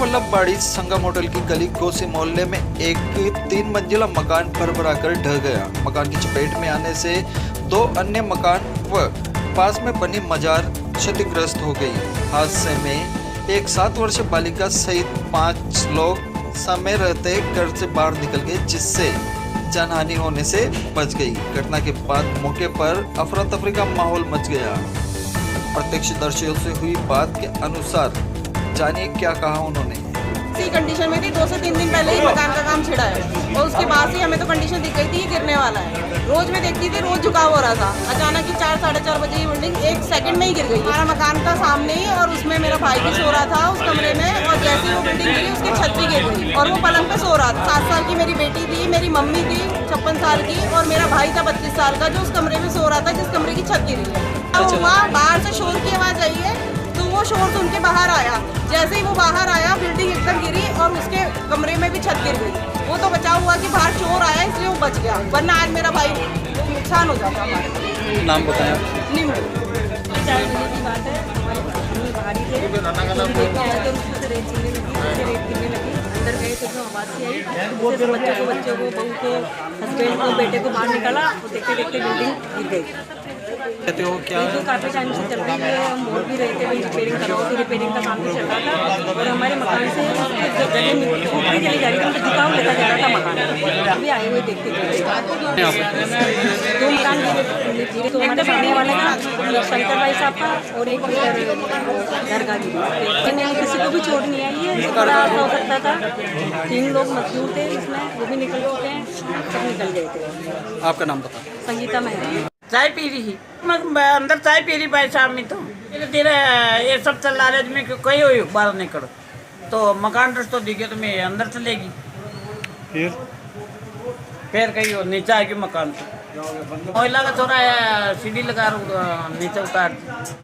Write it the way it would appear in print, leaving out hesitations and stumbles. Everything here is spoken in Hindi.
वल्लभबाड़ी संगम होटल की गली कोसी मोहल्ले में एक 3 मंजिला मकान भरभराकर ढह गया। मकान की चपेट में आने से 2 अन्य मकान व पास में बनी मजार क्षतिग्रस्त हो गई। हादसे में एक 7 वर्षीय बालिका सहित 5 लोग समय रहते घर से बाहर निकल गए, जिससे जानहानि होने से बच गई। घटना के बाद मौके पर अफरा तफरी का माहौल मच गया। प्रत्यक्षदर्शियों से हुई बात के अनुसार जानिए क्या कहा उन्होंने। इसी कंडीशन में थी, 2 से 3 दिन पहले ही मकान का काम छिड़ा है और उसके बाद से हमें तो कंडीशन दिख गई थी ये गिरने वाला है। रोज में देखती थी, रोज झुकाव हो रहा था। अचानक ही 4 साढ़े 4 बजे ये बिल्डिंग 1 सेकंड में ही गिर गई। हमारा मकान था सामने ही और उसमें मेरा भाई भी सो रहा था उस कमरे में, और जैसे ही वो बिल्डिंग गिरी उसकी छत भी गिर गई और वो पलंग पे सो रहा था। 7 साल की मेरी बेटी थी, मेरी मम्मी थी 56 साल की, और मेरा भाई था 32 साल का, जो उस कमरे में सो रहा था जिस कमरे की छत गिरी है। अब हुआ बाहर से शोर की आवाज आई है, तो वो शोर सुन के बाहर आया। जैसे ही वो बाहर आया बिल्डिंग एकदम गिरी और उसके कमरे में भी छत गिर गई। वो तो बचाव हुआ कि बाहर चोर आया इसलिए वो बच गया, वरना आज मेरा भाई नुकसान हो जाता हमारा। नाम बताया। निम्न 4 बजे की बात है। हमारे बाहरी थे, रेत गिरने लगी। अंदर गए तो जो आवाज़ सी आई, बच्चों को बहू को हस्बैंड को बेटे को बाहर निकाला, तो देखते देखते बिल्डिंग गिर गई। कहते हो क्या? तो काफ़ी टाइम से चल रही है, हम बोल भी रहे थे भाई रिपेयरिंग कराओ, तो रिपेयरिंग का काम भी चल रहा था और हमारे मकान से जमीन ऊपरी चली जा रही थी, मतलब झुकाव लेता जा रहा था मकान। अभी आए हुए देखते थे 2 मकान गिरे, तो हमारे सामने वाले का शंकर भाई साहब का और एक घर का गिरा। किसी को भी चोट नहीं आई है, बड़ा हादसा हो सकता था। 3 लोग मजदूर थे इसमें, वो भी निकल चुके हैं, सब निकल गए थे। आपका नाम बता। संगीता में चाय पी रही, मैं अंदर चाय पी रही भाई साहब में, तो धीरे धीरे ये सब चल रहा है में कोई हुई बाहर निकल, तो मकान रस तो दिखे तो मैं अंदर चलेगी, फिर कहीं वो नीचे आएगी मकान से। महिला का छोरा है सीढ़ी लगा नीचे उतार